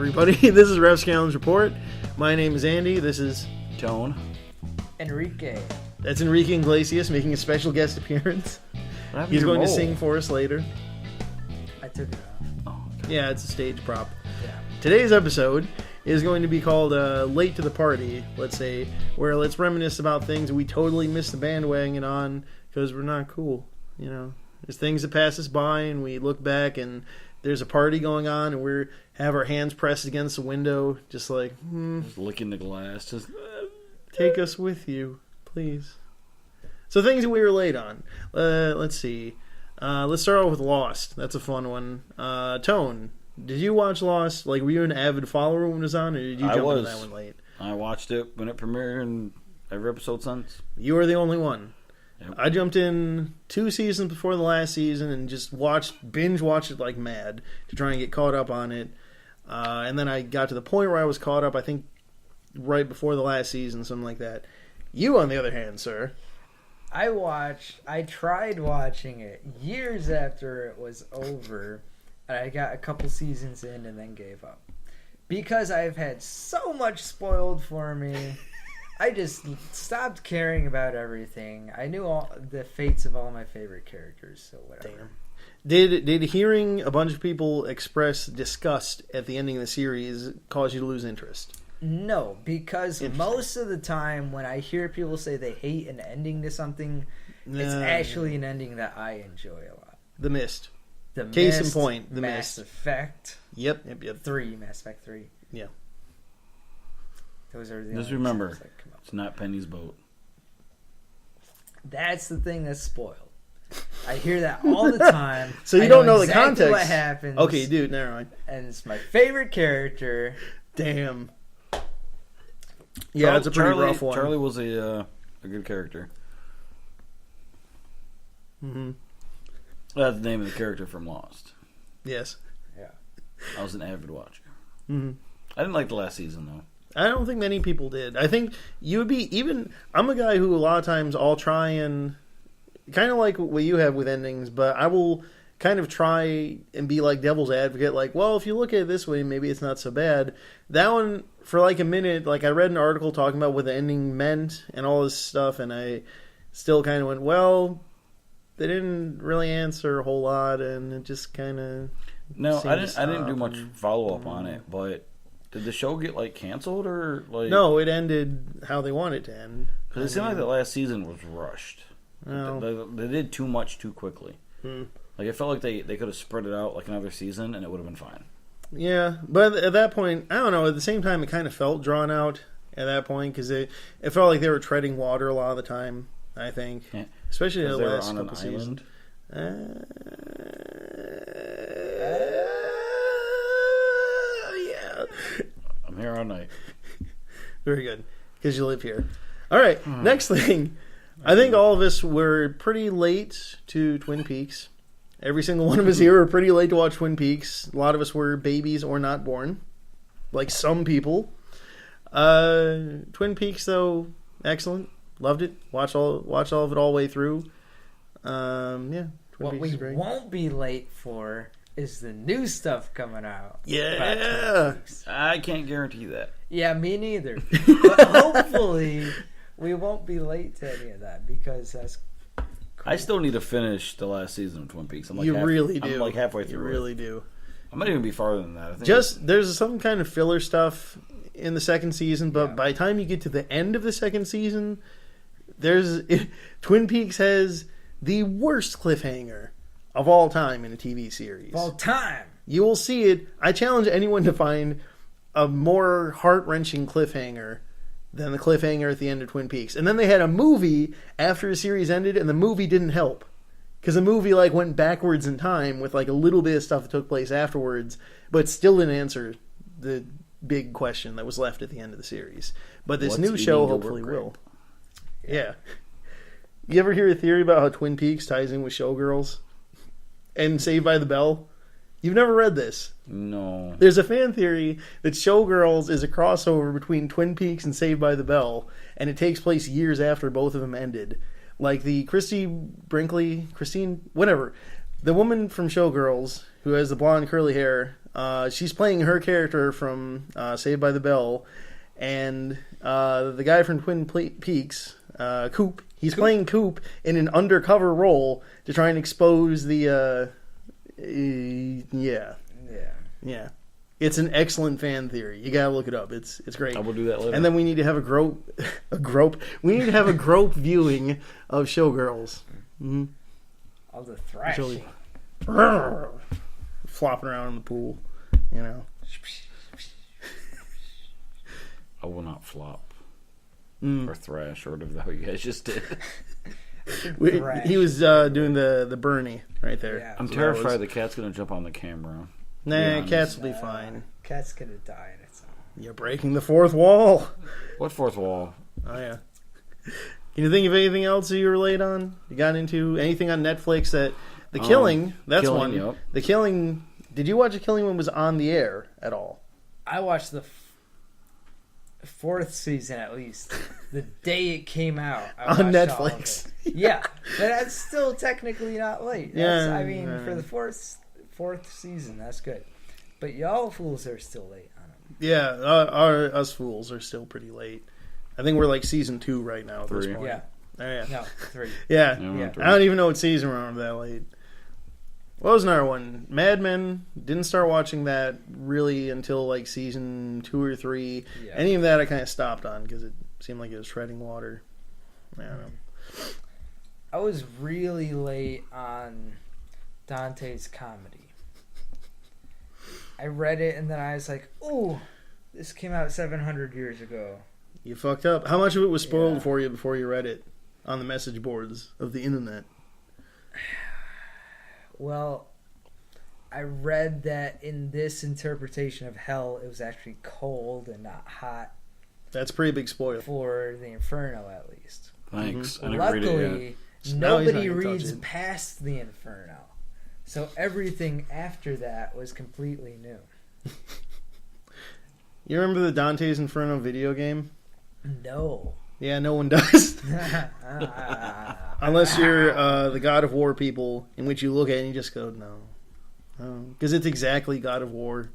everybody. This is Rapscallions Report. My name is Andy. This is Tone. Enrique. That's Enrique Iglesias making a special guest appearance. He's going to sing for us later. I took it off. Oh, okay. Yeah, it's a stage prop. Yeah. Today's episode is going to be called Late to the Party, let's say, where let's reminisce about things we totally missed the bandwagon on because we're not cool, you know. There's things that pass us by and we look back and there's a party going on and we have our hands pressed against the window just like, Just licking the glass. Just take us with you, please. So things that we were late on. Let's see. Let's start off with Lost. That's a fun one. Tone, did you watch Lost? Like, were you an avid follower when it was on, or did you jump into that one late? I watched it when it premiered and every episode since. You were the only one. Yep. I jumped in 2 seasons before the last season and just binge watched it like mad to try and get caught up on it. And then I got to the point where I was caught up, I think, right before the last season, something like that. You, on the other hand, sir. I tried watching it years after it was over, and I got a couple seasons in and then gave up. Because I've had so much spoiled for me, I just stopped caring about everything. I knew all the fates of all my favorite characters, so whatever. Damn. Did hearing a bunch of people express disgust at the ending of the series cause you to lose interest? No, because most of the time when I hear people say they hate an ending to something, it's actually an ending that I enjoy a lot. The Mist. The Case Mist, in point, The Mass Mist. Effect. Yep. Mass Effect 3. Yeah. Those are the Just only remember, examples that come up. it's not Penny's boat. That's the thing that's spoiled. I hear that all the time. So you I don't know the exactly context. what happens. Okay, dude, never mind. And it's my favorite character. Damn. Yeah, it's a pretty rough one. Charlie was a good character. Mm-hmm. That's the name of the character from Lost. Yes. Yeah. I was an avid watcher. Mm-hmm. I didn't like the last season, though. I don't think many people did. I think you would be even... I'm a guy who a lot of times I'll try and... Kind of like what you have with endings, but I will kind of try and be like devil's advocate. Like, well, if you look at it this way, maybe it's not so bad. That one, for like a minute, like I read an article talking about what the ending meant and all this stuff, and I still kind of went, well, they didn't really answer a whole lot, and it just kind of... No, I didn't do much follow-up on it, but... Did the show get, like, canceled, or, like... No, it ended how they wanted it to end. Because it seemed like the last season was rushed. No. They did too much too quickly. Hmm. Like, I felt like they could have spread it out like another season, and it would have been fine. Yeah, but at that point, I don't know, at the same time, it kind of felt drawn out at that point, because it felt like they were treading water a lot of the time, I think. Yeah. Especially in the They were last on an couple seasons. island. Yeah. I'm here all night. Very good, because you live here. All right, next thing. I think all of us were pretty late to Twin Peaks. Every single one of us here were pretty late to watch Twin Peaks. A lot of us were babies or not born, like some people. Twin Peaks, though, excellent. Loved it. Watched all of it all the way through. Yeah, Twin What Peaks we is great. won't be late for is the new stuff coming out. Yeah. I can't guarantee that. Yeah, me neither. But hopefully, we won't be late to any of that because that's cool. I still need to finish the last season of Twin Peaks. I'm like Really do. I'm like halfway You through. really do. I might even be farther than that. I think There's some kind of filler stuff in the second season, but Yeah. by the time you get to the end of the second season, Twin Peaks has the worst cliffhanger of all time in a TV series. All time. You will see it. I challenge anyone to find a more heart-wrenching cliffhanger than the cliffhanger at the end of Twin Peaks. And then they had a movie after the series ended, and the movie didn't help. Because the movie went backwards in time with a little bit of stuff that took place afterwards, but still didn't answer the big question that was left at the end of the series. But this What's new show eating your hopefully work will. Yeah. You ever hear a theory about how Twin Peaks ties in with Showgirls and Saved by the Bell? You've never read this. No. There's a fan theory that Showgirls is a crossover between Twin Peaks and Saved by the Bell, and it takes place years after both of them ended. Like the Christine, whatever. the woman from Showgirls who has the blonde curly hair, she's playing her character from Saved by the Bell, and the guy from Twin Peaks, Coop, he's playing Coop in an undercover role to try and expose the yeah. It's an excellent fan theory. You gotta look it up. It's great. I will do that later. And then we need to have a grope. We need to have a grope viewing of Showgirls. Mm-hmm. All the thrashing. Flopping around in the pool, you know. I will not flop or thrash or whatever the hell you guys just did. He was doing the Bernie right there. Yeah. I'm terrified the cat's gonna jump on the camera. Nah, cats will be fine. Cat's gonna die in its own. You're breaking the fourth wall. What fourth wall? Oh yeah. Can you think of anything else that you were late on? You got into anything on Netflix that The Killing? That's Killing, one. Yep. The Killing. Did you watch The Killing when it was on the air at all? I watched the fourth season at least. The day it came out on Netflix. Yeah, but that's still technically not late. Yeah, I mean, for the fourth season, that's good. But y'all fools are still late on them. Yeah, us fools are still pretty late. I think we're like season 2 right now at this point. Yeah. Oh, yeah. No, 3. Yeah. Yeah. I don't even know what season we're on that late. What was another one? Mad Men. Didn't start watching that really until like season 2 or 3. Yeah. Any of that I kind of stopped on because it seemed like it was treading water. I don't know. I was really late on Dante's comedy. I read it and then I was like, "Ooh, this came out 700 years ago." You fucked up. How much of it was spoiled Yeah. for you before you read it on the message boards of the internet? Well, I read that in this interpretation of hell, it was actually cold and not hot That's a pretty big spoiler. for the Inferno, at least. Thanks. I never read it yet. Luckily, So now he's not nobody gonna touch reads it. past the Inferno. So everything after that was completely new. You remember the Dantes Inferno video game? No. Yeah, no one does. Unless you're the God of War people, in which you look at it and you just go, no. Because it's exactly God of War.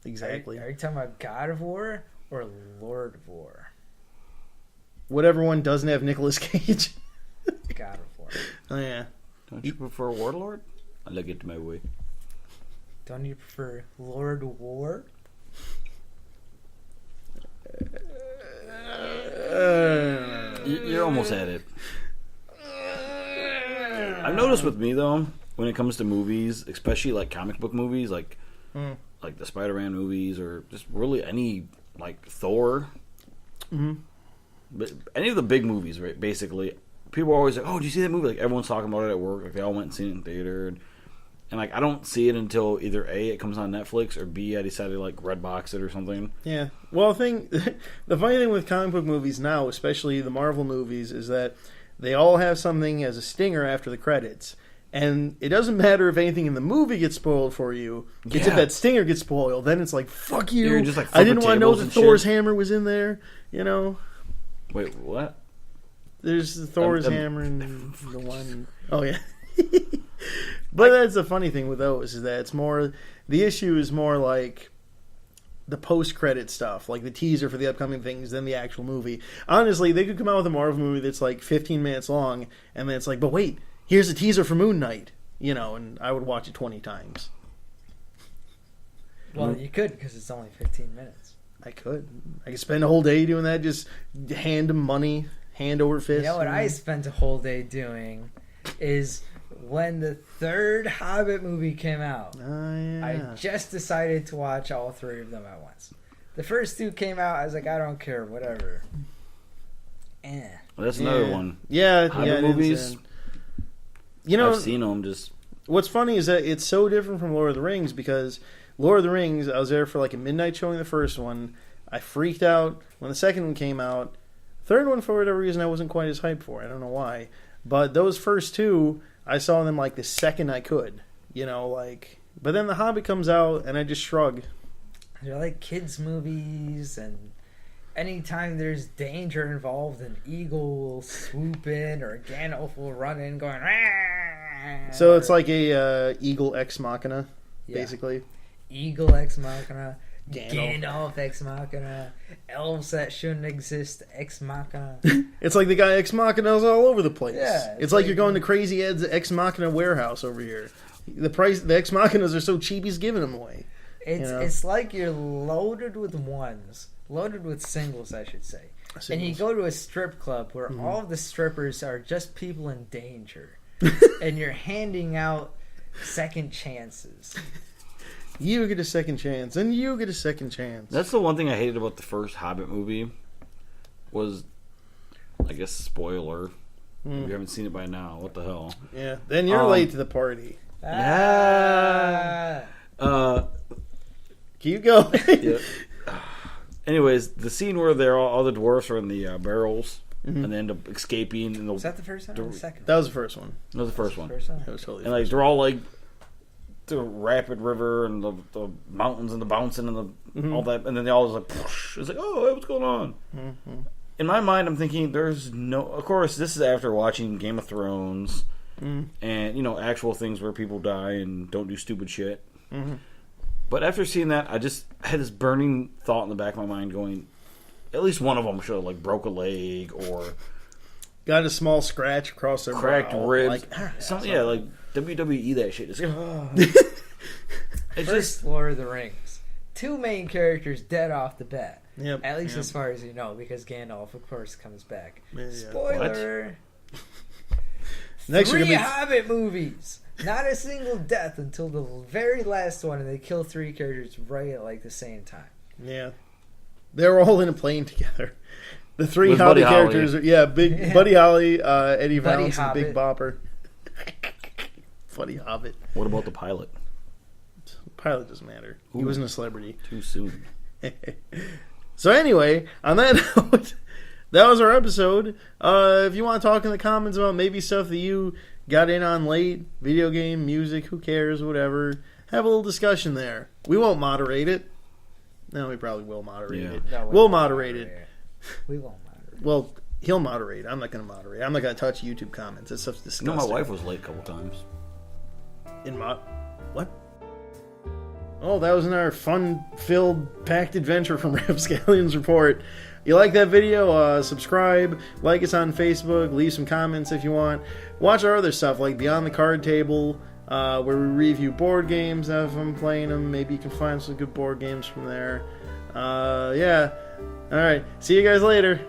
Exactly. Are you talking about God of War or Lord of War? Whatever one doesn't have Nicolas Cage. God of War. Oh, yeah. Don't you prefer Warlord? I like it my way. Don't you prefer Lord War? You're almost at it. I've noticed with me though, when it comes to movies, especially like comic book movies, like the Spider-Man movies, or just really any like Thor, but any of the big movies, right? Basically, people are always like, "Oh, did you see that movie?" Like everyone's talking about it at work. Like they all went and seen it in theater, and like I don't see it until either A, it comes on Netflix, or B, I decided to like Redbox it or something. Yeah. Well, the funny thing with comic book movies now, especially the Marvel movies, is that they all have something as a stinger after the credits. And it doesn't matter if anything in the movie gets spoiled for you. It's if that stinger gets spoiled. Then it's like, fuck you. You're just, like, I didn't want to know flipping that tables Thor's and shit. hammer was in there. You know? Wait, what? There's Thor's hammer and the one. Oh, yeah. But that's the funny thing with those, is that it's more. The issue is more like the post-credit stuff, like the teaser for the upcoming things, than the actual movie. Honestly, they could come out with a Marvel movie that's like 15 minutes long, and then it's like, but wait, here's a teaser for Moon Knight, you know, and I would watch it 20 times. Well, you could, because it's only 15 minutes. I could spend a whole day doing that, just hand them money, hand over fist. You know what I spent a whole day doing is when the third Hobbit movie came out. Yeah. I just decided to watch all 3 of them at once. The first 2 came out, I was like, I don't care, whatever. Well, that's another one. Yeah, Hobbit movies. You know, I've seen them. Just what's funny is that it's so different from Lord of the Rings, because Lord of the Rings, I was there for like a midnight showing the first one. I freaked out when the second one came out. Third one, for whatever reason, I wasn't quite as hyped for. I don't know why. But those first 2, I saw them like the second I could. You know, like. But then The Hobbit comes out, and I just shrug. They're like kids' movies, and anytime there's danger involved, an eagle will swoop in, or Gandalf will run in going, "Rah!" So it's like a Eagle Ex Machina, basically. Eagle Ex Machina, Gandalf. Gandalf Ex Machina, elves that shouldn't exist Ex Machina. It's like the guy Ex Machina's all over the place. Yeah, it's like you're going to Crazy Ed's Ex Machina warehouse over here. The Ex Machinas are so cheap, he's giving them away. It's like you're loaded with ones, loaded with singles, I should say. And you go to a strip club where all of the strippers are just people in danger, and you're handing out second chances. You get a second chance, and you get a second chance. That's the one thing I hated about the first Hobbit movie was, I guess, spoiler. If you haven't seen it by now, what the hell? Yeah, then you're late to the party. Keep going. Yeah. Anyways, the scene where all the dwarfs are in the barrels and they end up escaping. And Was that the first one or the second? That was the first one. That was the first one. First one? That was totally. And like they're all like the rapid river and the mountains and the bouncing and the all that, and then they all just like, it's like, oh, hey, what's going on? In my mind, I'm thinking there's no. Of course, this is after watching Game of Thrones and actual things where people die and don't do stupid shit. But after seeing that, I just had this burning thought in the back of my mind, going, at least one of them should have like broke a leg or got a small scratch across their cracked brow. ribs, Something. like WWE that shit. It's First Lord of the Rings. 2 main characters dead off the bat. Yep. At least as far as you know, because Gandalf, of course, comes back. Yeah. Spoiler! Next 3 Hobbit movies! Not a single death until the very last one, and they kill 3 characters right at like the same time. Yeah. They were all in a plane together. The 3 With Hobbit Buddy characters Holly. are, Buddy Holly, Eddie Buddy Valance, and Big Hobbit. Bopper. Buddy Hobbit. What about the pilot? Pilot doesn't matter. He wasn't a celebrity. Too soon. So anyway, on that note, that was our episode. If you want to talk in the comments about maybe stuff that you got in on late, video game, music, who cares, whatever, have a little discussion there. We won't moderate it. No, we probably will moderate it. No, we'll moderate it. We won't moderate. Well, he'll moderate. I'm not going to moderate. I'm not going to touch YouTube comments. That stuff's disgusting. My wife was late a couple times. What? Oh, that was in our fun-filled, packed adventure from Rapscallions Report. You like that video? Subscribe, like us on Facebook, leave some comments if you want. Watch our other stuff like Beyond the Card Table, where we review board games if I'm playing them. Maybe you can find some good board games from there. Yeah. All right. See you guys later.